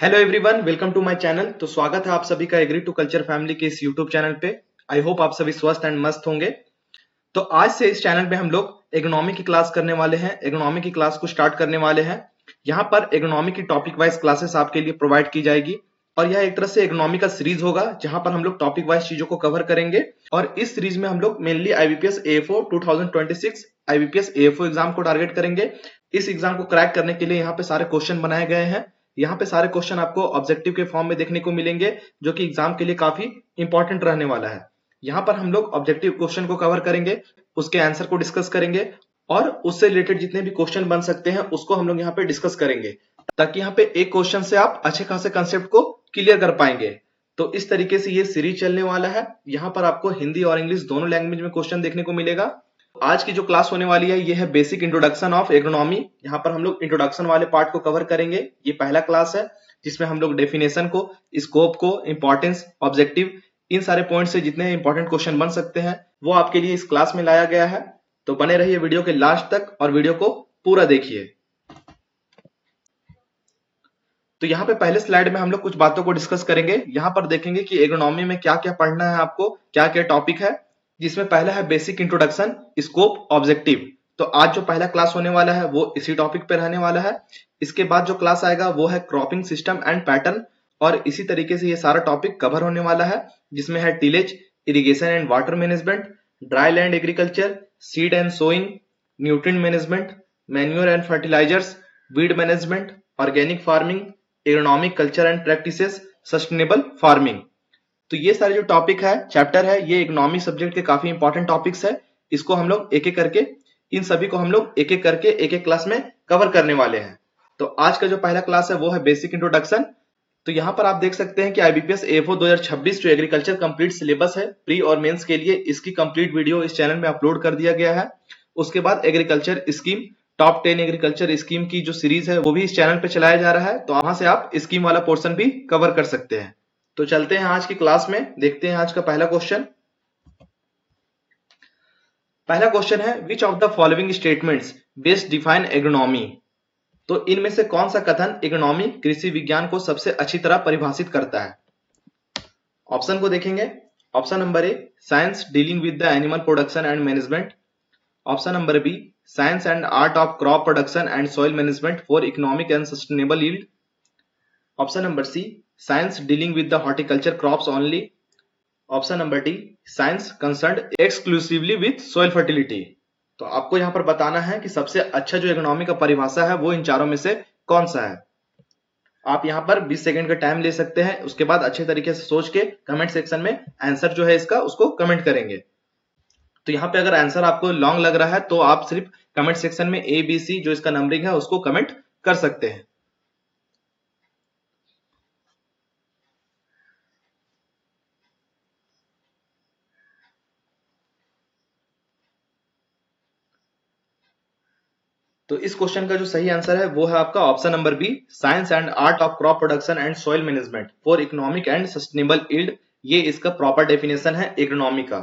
Hello everyone, welcome to my channel. तो स्वागत है आप सभी का एग्री टू कल्चर फैमिली के इस यूट्यूब चैनल पे। आई होप आप सभी स्वस्थ एंड मस्त होंगे। तो आज से इस चैनल पे हम लोग इकोनॉमी की क्लास करने वाले हैं। इकोनॉमी की क्लास को स्टार्ट करने वाले हैं। यहाँ पर इकोनॉमी की टॉपिक वाइज क्लासेस आपके लिए प्रोवाइड की जाएगी और यह एक तरह से इकोनॉमी का सीरीज होगा जहां पर हम लोग टॉपिक वाइज चीजों को कवर करेंगे। और इस सीरीज में हम लोग mainly IBPS AFO 2026 IBPS AFO exam को टारगेट करेंगे। इस एग्जाम को क्रैक करने के लिए यहाँ पे सारे क्वेश्चन बनाए गए हैं। यहाँ पे सारे क्वेश्चन आपको ऑब्जेक्टिव के फॉर्म में देखने को मिलेंगे, जो कि एग्जाम के लिए काफी इंपॉर्टेंट रहने वाला है। यहाँ पर हम लोग ऑब्जेक्टिव क्वेश्चन को कवर करेंगे, उसके आंसर को डिस्कस करेंगे और उससे रिलेटेड जितने भी क्वेश्चन बन सकते हैं उसको हम लोग यहाँ पे डिस्कस करेंगे, ताकि यहाँ पे एक क्वेश्चन से आप अच्छे खासे कंसेप्ट को क्लियर कर पाएंगे। तो इस तरीके से ये सीरीज चलने वाला है। यहाँ पर आपको हिंदी और इंग्लिश दोनों लैंग्वेज में क्वेश्चन देखने को मिलेगा। आज की जो क्लास होने वाली है ये है बेसिक इंट्रोडक्शन ऑफ इकोनॉमी। यहाँ पर हम लोग इंट्रोडक्शन वाले पार्ट को कवर करेंगे। ये पहला क्लास है जिसमें हम लोग डेफिनेशन को, स्कोप को, इंपॉर्टेंस, ऑब्जेक्टिव, इन सारे पॉइंट से जितने इंपॉर्टेंट क्वेश्चन बन सकते हैं वो आपके लिए इस क्लास में लाया गया है। तो बने रहिए वीडियो के लास्ट तक और वीडियो को पूरा देखिए। तो यहाँ पे पहले स्लाइड में हम लोग कुछ बातों को डिस्कस करेंगे। यहाँ पर देखेंगे कि इकोनॉमी में क्या क्या पढ़ना है आपको, क्या क्या टॉपिक है, जिसमें पहला है बेसिक इंट्रोडक्शन, स्कोप, ऑब्जेक्टिव। तो आज जो पहला क्लास होने वाला है वो इसी टॉपिक पे रहने वाला है। इसके बाद जो क्लास आएगा वो है क्रॉपिंग सिस्टम एंड पैटर्न, और इसी तरीके से ये सारा टॉपिक कवर होने वाला है, जिसमें है tillage, irrigation and water management, dry land agriculture, seed and sowing, nutrient management, manure and fertilizers, weed management, organic farming, agronomic culture and practices, sustainable farming. तो ये सारे जो टॉपिक है, चैप्टर है, ये इकोनॉमिक सब्जेक्ट के काफी इंपॉर्टेंट टॉपिक्स है। इसको हम लोग एक एक करके, इन सभी को हम लोग एक एक करके एक एक क्लास में कवर करने वाले हैं। तो आज का जो पहला क्लास है वो है बेसिक इंट्रोडक्शन। तो यहाँ पर आप देख सकते हैं कि आईबीपीएस एएफओ 2026 जो एग्रीकल्चर कंप्लीट सिलेबस है प्री और मेंस के लिए, इसकी कंप्लीट वीडियो इस चैनल में अपलोड कर दिया गया है। उसके बाद agriculture scheme, top 10 agriculture scheme की जो सीरीज है वो भी इस चैनल पे चलाया जा रहा है। तो वहां से आप स्कीम वाला पोर्शन भी कवर कर सकते हैं। तो चलते हैं आज की क्लास में, देखते हैं आज का पहला क्वेश्चन। पहला क्वेश्चन है which of the following statements best define agronomy. तो इनमें से कौन सा कथन इकोनॉमी, कृषि विज्ञान को सबसे अच्छी तरह परिभाषित करता है। ऑप्शन को देखेंगे। Option number A, science dealing with the animal production and management. Option number B, science and art of crop production and soil management for economic and sustainable yield. Option number C, science dealing with the horticulture crops only. Option number D, science concerned exclusively with soil fertility. तो आपको यहाँ पर बताना है कि सबसे अच्छा जो इकोनॉमी का परिभाषा है वो इन चारों में से कौन सा है। आप यहाँ पर 20 सेकंड का टाइम ले सकते हैं, उसके बाद अच्छे तरीके से सोच के कमेंट सेक्शन में आंसर जो है इसका उसको कमेंट करेंगे। तो यहाँ पे अगर आंसर आपको लॉन्ग लग रहा है तो आप सिर्फ कमेंट सेक्शन में ए बी सी जो इसका नंबरिंग है उसको कमेंट कर सकते हैं। तो इस क्वेश्चन का जो सही आंसर है वो है आपका option number B, science and art of crop production and soil management for economic and sustainable yield. ये इसका प्रॉपर डेफिनेशन है इकोनॉमी का।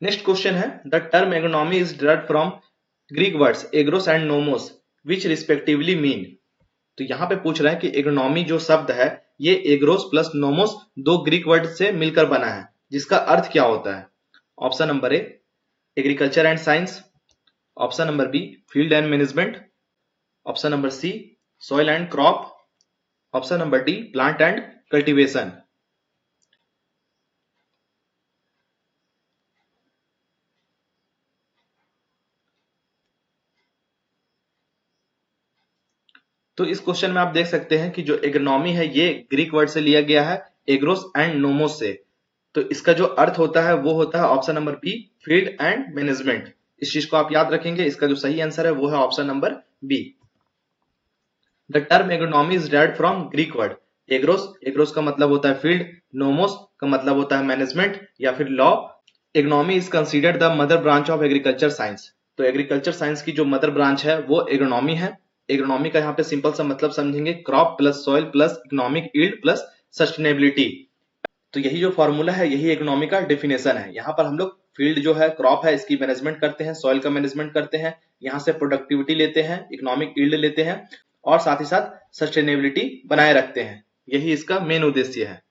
नेक्स्ट क्वेश्चन है the term economy is derived from Greek words agros and nomos which respectively mean. तो यहाँ पे पूछ रहा है कि इकोनॉमी जो शब्द है ये एग्रोस प्लस नोमोस दो ग्रीक वर्ड से मिलकर बना है, जिसका अर्थ क्या होता है। Option number A, agriculture and science. Option number B, field and management. Option number C, soil and crop. Option number D, plant and cultivation. तो इस क्वेश्चन में आप देख सकते हैं कि जो इकोनॉमी है ये ग्रीक वर्ड से लिया गया है, एग्रोस एंड नोमोस से। तो इसका जो अर्थ होता है वो होता है option number B, field and management. इस चीज को आप याद रखेंगे। इसका जो सही आंसर है वो है option number B. The term economy is derived from Greek word agros. Agros का मतलब होता है फील्ड, नोमोस का मतलब होता है मैनेजमेंट या फिर law. Economy is considered the mother branch of agriculture science. तो एग्रीकल्चर साइंस की जो मदर ब्रांच है वो इकोनॉमी है। इकोनॉमी का यहाँ पे सिंपल सा मतलब समझेंगे, crop plus soil plus economic yield plus sustainability. तो यही जो फॉर्मूला है यही इकोनॉमी का डेफिनेशन है। यहाँ पर हम लोग फील्ड जो है, क्रॉप है, इसकी मैनेजमेंट करते हैं, सॉइल का मैनेजमेंट करते हैं, यहाँ से प्रोडक्टिविटी लेते हैं, इकोनॉमिक यील्ड लेते हैं, और साथ ही साथ सस्टेनेबिलिटी बनाए रखते हैं। यही इसका मेन उद्देश्य है।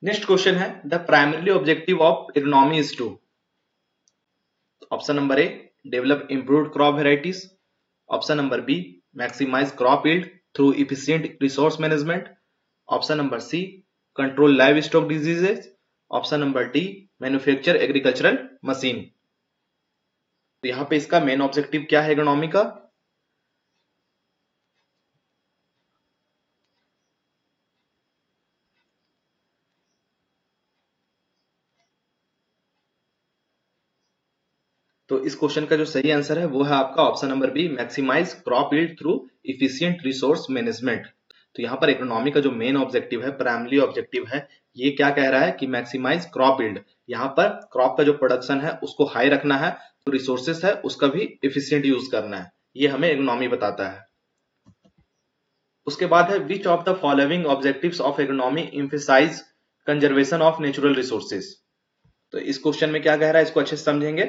नेक्स्ट क्वेश्चन है, the primary objective of agronomy is to. Option number A, develop improved crop varieties. Option number B, maximize crop yield through efficient resource management. Option number C, control livestock diseases. Option number D, manufacture agricultural machine. तो यहाँ पे इसका main objective क्या है agronomy का? तो इस question का जो सही आंसर है वो है आपका option number B, maximize crop yield through efficient resource management. तो यहाँ पर इकोनॉमी का जो मेन ऑब्जेक्टिव है, प्राइमरी ऑब्जेक्टिव है, ये क्या कह रहा है कि मैक्सिमाइज क्रॉप यील्ड। यहाँ पर क्रॉप का जो प्रोडक्शन है उसको हाई रखना है, तो रिसोर्सेस है उसका भी इफिशिएंट यूज करना है। ये हमें इकोनॉमी बताता है। उसके बाद है, which of the following objectives of economy emphasize conservation of natural resources. तो इस क्वेश्चन में क्या कह रहा है, इसको अच्छे से समझेंगे।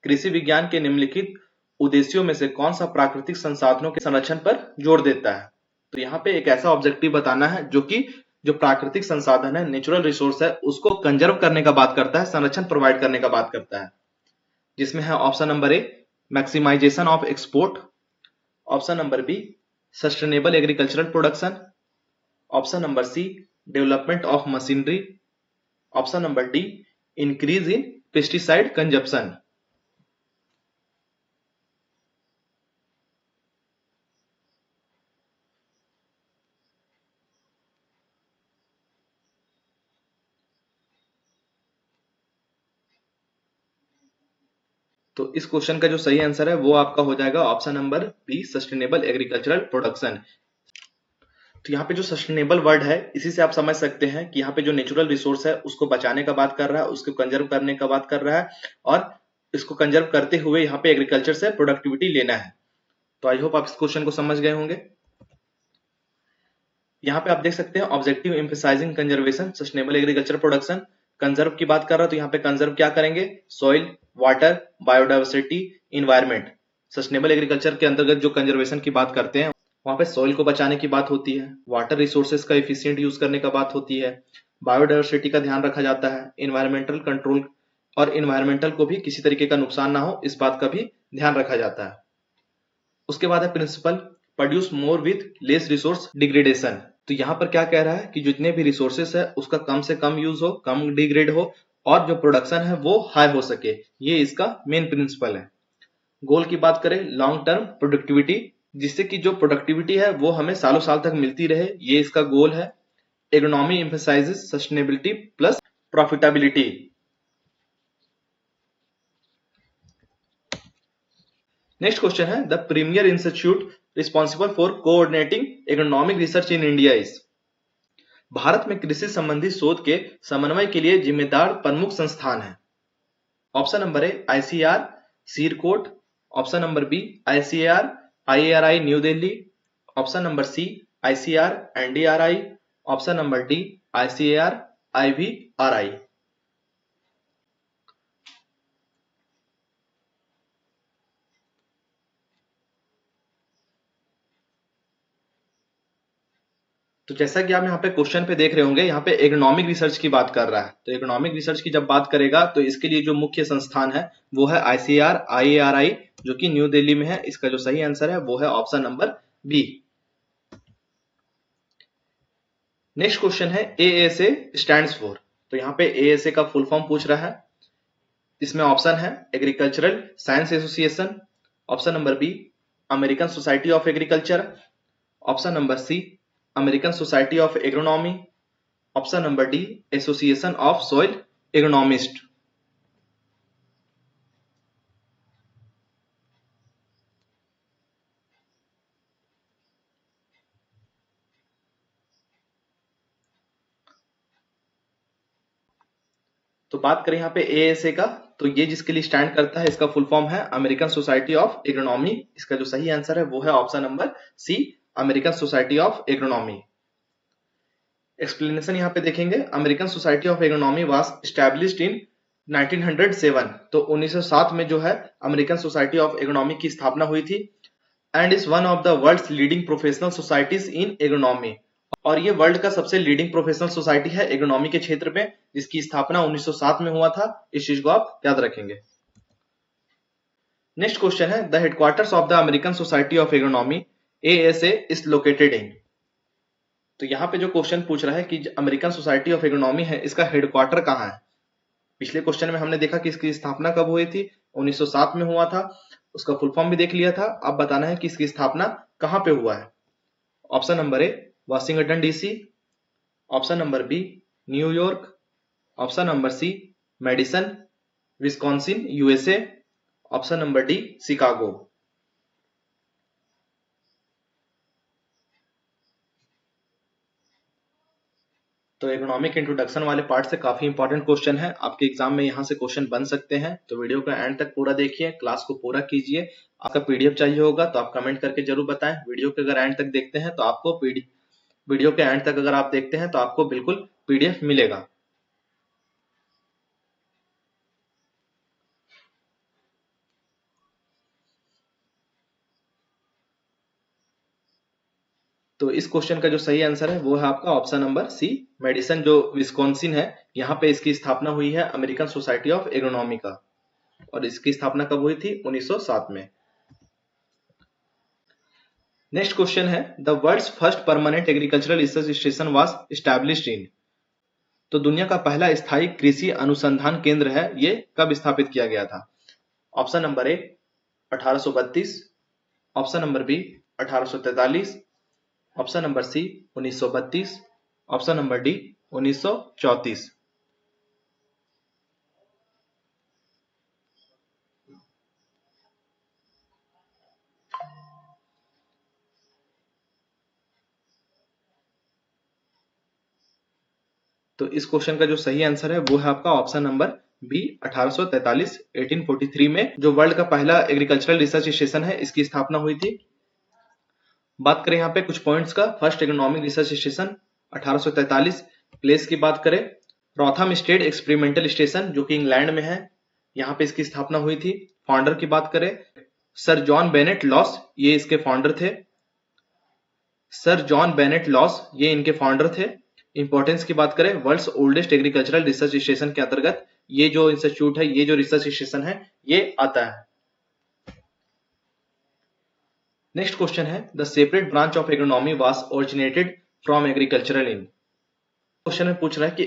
कृषि विज्ञान के निम्नलिखित उद्देश्यों में से कौन सा प्राकृतिक संसाधनों के संरक्षण पर जोर देता है। तो यहाँ पे एक ऐसा ऑब्जेक्टिव बताना है जो कि जो प्राकृतिक संसाधन है, नेचुरल रिसोर्स है, उसको कंजर्व करने का बात करता है, संरक्षण प्रोवाइड करने का बात करता है। जिसमें है option number A, maximization of export. Option number B, sustainable agricultural production. Option number C, development of machinery. Option number D, increase in pesticide consumption. तो इस क्वेश्चन का जो सही आंसर है वो आपका हो जाएगा option number B, sustainable agricultural production. तो यहाँ पे जो सस्टेनेबल वर्ड है, इसी से आप समझ सकते हैं कि यहाँ पे जो नेचुरल रिसोर्स है उसको बचाने का बात कर रहा है, उसको कंजर्व करने का बात कर रहा है, और इसको कंजर्व करते हुए यहाँ पे एग्रीकल्चर से प्रोडक्टिविटी लेना है। तो आई होप आप इस क्वेश्चन को समझ गए होंगे। यहाँ पे आप देख सकते हैं objective emphasising conservation sustainable agriculture production. Conserve की बात कर रहा है, तो यहाँ पे कंजर्व क्या करेंगे, soil, water, biodiversity, environment. Sustainable agriculture के अंतर्गत जो कंजर्वेशन की बात करते हैं, वहां पे सॉइल को बचाने की बात होती है, वाटर रिसोर्सेज का एफिशिएंट यूज करने का बात होती है, बायोडाइवर्सिटी का ध्यान रखा जाता है, इन्वायरमेंटल कंट्रोल और इन्वायरमेंटल को भी किसी तरीके का नुकसान ना हो, इस बात का भी ध्यान रखा जाता है। उसके बाद है principle produce more with less resource degradation. तो यहाँ पर क्या कह रहा है कि जितने भी रिसोर्सेस है उसका कम से कम यूज हो, कम डिग्रेड हो, और जो प्रोडक्शन है वो हाई हो सके। ये इसका मेन प्रिंसिपल है। गोल की बात करें, लॉन्ग टर्म प्रोडक्टिविटी, जिससे कि जो प्रोडक्टिविटी है वो हमें सालों साल तक मिलती रहे, ये इसका गोल है। Agronomy emphasises sustainability plus profitability. Next question है, the premier institute responsible for coordinating economic research in India is. Bharat में कृषि संबंधी शोध के समन्वय के लिए जिम्मेदार प्रमुख संस्थान है। Option number A, ICR CIRCOT. Option number B, ICR IARI New Delhi. Option number C, ICR NDRI. Option number D, ICR IVRI. तो जैसा कि आप यहाँ पे क्वेश्चन पे देख रहे होंगे, यहाँ पे इकोनॉमिक रिसर्च की बात कर रहा है। तो इकोनॉमिक रिसर्च की जब बात करेगा तो इसके लिए जो मुख्य संस्थान है वो है आईसीआर आईएआरआई, जो कि न्यू दिल्ली में है। इसका जो सही आंसर है वो है option number B. Next question है, एएसए स्टैंड्स फॉर। तो यहाँ पे एएसए का फुल फॉर्म पूछ रहा है। इसमें ऑप्शन है agricultural science association. Option number B, American society of agriculture. Option number C, American society of agronomy. Option number D, association of soil agronomist. तो बात करें यहाँ पे एएसए का, तो ये जिसके लिए स्टैंड करता है, इसका फुल फॉर्म है अमेरिकन सोसाइटी ऑफ एग्रोनॉमी। इसका जो सही आंसर है वो है option number C, American society of agronomy. Explanation यहाँ पे देखेंगे, American society of agronomy was established in 1907। तो 1907 में जो है अमेरिकन सोसाइटी ऑफ एग्रोनॉमी की स्थापना हुई थी। And is one of the world's leading professional societies in agronomy. और ये वर्ल्ड का सबसे लीडिंग प्रोफेशनल सोसाइटी है एग्रोनॉमी के क्षेत्र में, जिसकी स्थापना 1907 में हुआ था। इस चीज को आप याद रखेंगे। नेक्स्ट क्वेश्चन है the headquarters of the American society of agronomy ASA is located in. तो यहाँ पे जो क्वेश्चन पूछ रहा है कि अमेरिकन सोसाइटी ऑफ एग्रोनॉमी है, इसका हेडक्वार्टर कहाँ है। पिछले क्वेश्चन में हमने देखा कि इसकी स्थापना कब हुई थी, 1907 में हुआ था। उसका फुल फॉर्म भी देख लिया था। अब बताना है कि इसकी स्थापना कहाँ पे हुआ है। Option number A Washington DC, option number B New York, option number C Madison Wisconsin USA, option number D Chicago. तो इकोनॉमिक इंट्रोडक्शन वाले पार्ट से काफी इंपॉर्टेंट क्वेश्चन है, आपके एग्जाम में यहाँ से क्वेश्चन बन सकते हैं। तो वीडियो का एंड तक पूरा देखिए, क्लास को पूरा कीजिए। आपका PDF चाहिए होगा तो आप कमेंट करके जरूर बताएं। वीडियो के अगर एंड तक देखते हैं तो आपको वीडियो के एंड तक अगर आप देखते हैं तो आपको बिल्कुल PDF मिलेगा। तो इस क्वेश्चन का जो सही आंसर है वो है आपका ऑप्शन नंबर सी मेडिसन, जो विस्कॉन्सिन है, यहाँ पे इसकी स्थापना हुई है अमेरिकन सोसाइटी ऑफ एग्रोनॉमी का। और इसकी स्थापना कब हुई थी, 1907 में। नेक्स्ट क्वेश्चन है the world's first permanent agricultural research station was established in. तो दुनिया का पहला स्थायी कृषि अनुसंधान केंद्र है, ये कब स्थापित किया गया था। Option number A 1832, option number B 1843, option number C 1932, option number D 1934। तो इस क्वेश्चन का जो सही आंसर है वो है आपका ऑप्शन नंबर बी 1843, 1843 में जो वर्ल्ड का पहला एग्रीकल्चरल रिसर्च स्टेशन है, इसकी स्थापना हुई थी। बात करें यहाँ पे कुछ पॉइंट्स का, first economic research station 1843। Place की बात करें रॉथम स्टेट एक्सपेरिमेंटल स्टेशन जो कि इंग्लैंड में है, यहाँ पे इसकी स्थापना हुई थी। फाउंडर की बात करें सर जॉन बेनेट लॉस, ये इसके फाउंडर थे। सर जॉन बेनेट लॉस ये इनके फाउंडर थे। इंपॉर्टेंस की बात करें world's oldest agricultural research station के अंतर्गत ये जो इंस्टीट्यूट है, ये जो रिसर्च स्टेशन है, ये आता है। नेक्स्ट क्वेश्चन है the separate branch of agronomy was originated from agricultural in. Question में पूछ रहा है कि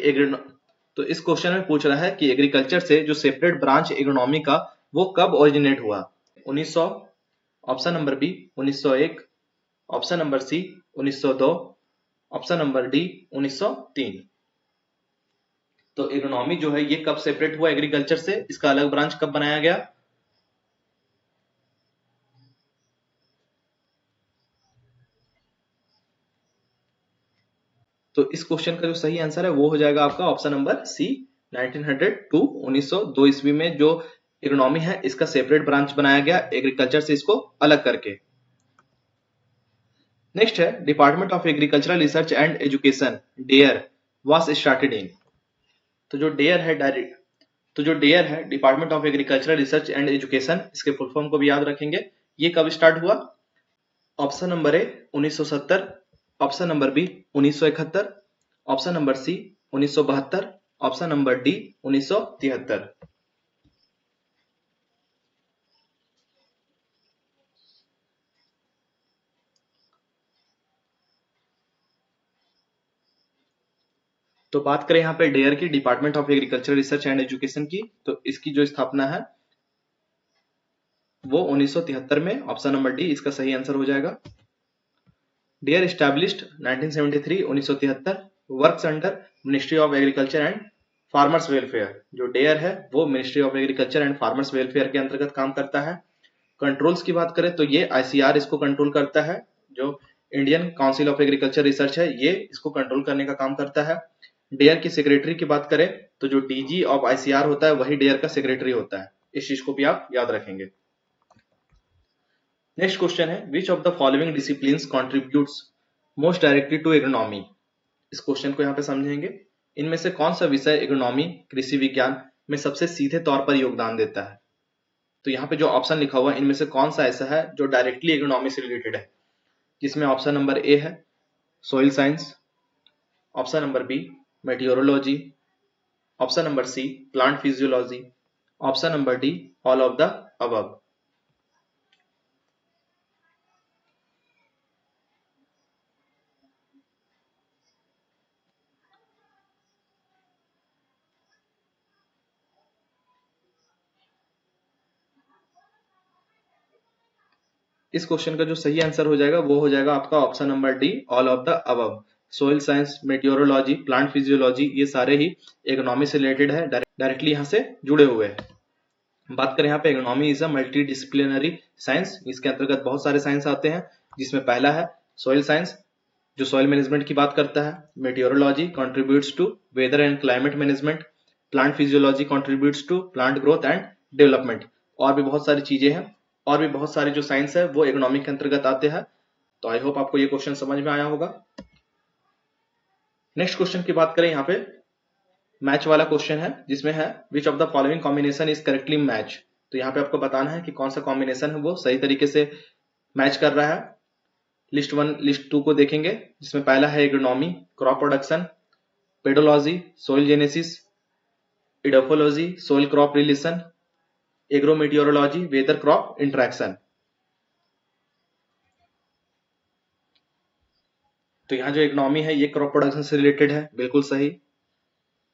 इस क्वेश्चन में पूछ रहा है कि एग्रीकल्चर से जो सेपरेट ब्रांच एग्रोनॉमी का वो कब ओरिजिनेट हुआ। 1900, option number B 1901, option number C 1902, option number D 1903। तो एग्रोनॉमी जो है ये कब सेपरेट हुआ एग्रीकल्चर से, इसका अलग ब्रांच कब बनाया गया। तो इस क्वेश्चन का जो सही आंसर है वो हो जाएगा आपका ऑप्शन नंबर सी 1902, 1902 ईस्वी में जो इकोनॉमी है इसका सेपरेट ब्रांच बनाया गया एग्रीकल्चर से इसको अलग करके। नेक्स्ट है department of agricultural research and education DARE was started in. तो जो डेयर है department of agricultural research and education, इसके फुल फॉर्म को भी याद रखेंगे। ये कब स्टार्ट हुआ। Option number A 1970, option number B 1971, option number C 1972, option number D 1973। तो बात करें यहाँ पे डेयर की, department of agriculture research and education की, तो इसकी जो स्थापना है वो 1973 में, ऑप्शन नंबर डी इसका सही आंसर हो जाएगा। DARE established 1973, 1973, works under ministry of agriculture and farmers welfare. जो डेयर है वो ministry of agriculture and farmers welfare के अंतर्गत काम करता है। कंट्रोल्स की बात करें तो ये ICR इसको कंट्रोल करता है, जो Indian council of agriculture research है ये इसको कंट्रोल करने का काम करता है। डेयर की सेक्रेटरी की बात करें तो जो DG ऑफ ICR होता है वही डेयर का सेक्रेटरी होता है। इस चीज को भी आप याद रखेंगे। नेक्स्ट क्वेश्चन है which of the following disciplines contributes most directly to agronomy. इस क्वेश्चन को यहाँ पे समझेंगे। इनमें से कौन सा विषय एग्रोनॉमी कृषि विज्ञान में सबसे सीधे तौर पर योगदान देता है। तो यहाँ पे जो ऑप्शन लिखा हुआ है इनमें से कौन सा ऐसा है जो डायरेक्टली एग्रोनॉमी से रिलेटेड है? जिसमें ऑप्शन नंबर ए है soil science, option number B meteorology, option number C plant physiology, option number D all of the above. इस क्वेश्चन का जो सही आंसर हो जाएगा वो हो जाएगा आपका option number D all of the above. Soil science, meteorology, plant physiology ये सारे ही इकोनॉमी से रिलेटेड है, डायरेक्टली यहाँ से जुड़े हुए हैं। बात करें यहाँ पे economy is a multi disciplinary science, इसके अंतर्गत बहुत सारे साइंस आते हैं, जिसमें पहला है सोइल साइंस जो सॉइल मैनेजमेंट की बात करता है, meteorology contributes to weather and climate management, plant physiology contributes to plant growth and development, और भी बहुत सारी चीजें हैं, और भी बहुत सारे जो साइंस है वो इकोनॉमिक के अंतर्गत आते हैं। तो आई होप आपको ये क्वेश्चन समझ में आया होगा। नेक्स्ट क्वेश्चन की बात करें, यहाँ पे मैच वाला क्वेश्चन है, जिसमें है which of the following combination is correctly match. तो यहाँ पे आपको बताना है कि कौन सा कॉम्बिनेशन है वो सही तरीके से मैच कर रहा है। लिस्ट 1 लिस्ट 2 को देखेंगे, जिसमें पहला है agronomy, crop production, pedology, soil genesis, edaphology, soil crop relation, agrometeorology, weather crop interaction. तो यहाँ जो इकोनॉमी है ये क्रॉप प्रोडक्शन से रिलेटेड है, बिल्कुल सही।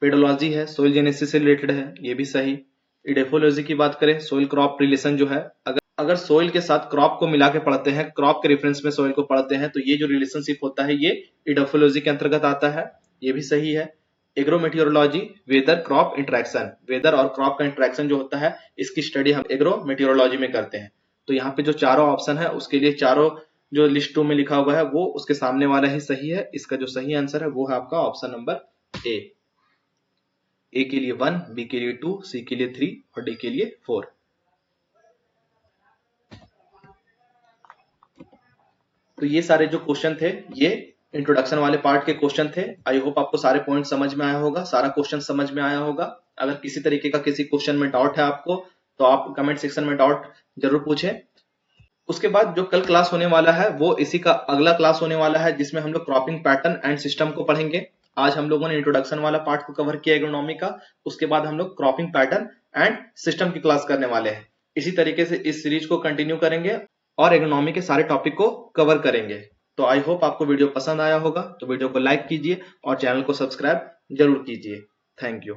पेडोलॉजी है सोइल जेनेसिस से रिलेटेड है, ये भी सही। इडेफोलॉजी की बात करें, सोइल क्रॉप रिलेशन जो है, अगर सोइल के साथ क्रॉप को मिला के पढ़ते हैं, क्रॉप के रेफरेंस में सोइल को पढ़ते हैं, तो ये जो रिलेशनशिप होता है ये इडेफोलॉजी के अंतर्गत आता है, ये भी सही है। एग्रोमेटियोरोलॉजी वेदर क्रॉप इंटरेक्शन, वेदर और क्रॉप का इंटरेक्शन जो होता है इसकी स्टडी हम एग्रोमेटियोरोलॉजी में करते हैं। तो यहाँ पे जो चारों ऑप्शन है उसके लिए चारों जो लिस्ट 2 में लिखा हुआ है वो उसके सामने वाला ही सही है। इसका जो सही आंसर है वो है आपका ऑप्शन नंबर ए के लिए 1, बी के लिए 2, सी के लिए 3 और डी के लिए 4। तो ये सारे जो क्वेश्चन थे ये इंट्रोडक्शन वाले पार्ट के क्वेश्चन थे। आई होप आपको सारे पॉइंट समझ में आया होगा, सारा क्वेश्चन समझ में आया होगा। अगर किसी तरीके का किसी क्वेश्चन में डाउट है आपको तो आप कमेंट सेक्शन में डाउट जरूर पूछें। उसके बाद जो कल क्लास होने वाला है वो इसी का अगला क्लास होने वाला है, जिसमें हम लोग क्रॉपिंग पैटर्न एंड सिस्टम को पढ़ेंगे। आज हम लोगों ने इंट्रोडक्शन वाला पार्ट को कवर किया एग्रोनॉमी का, उसके बाद हम लोग क्रॉपिंग पैटर्न एंड सिस्टम की क्लास करने वाले हैं। इसी तरीके से इस सीरीज को कंटिन्यू करेंगे और एग्रोनॉमी के सारे टॉपिक को कवर करेंगे। तो आई होप आपको वीडियो पसंद आया होगा, तो वीडियो को लाइक कीजिए और चैनल को सब्सक्राइब जरूर कीजिए। Thank you.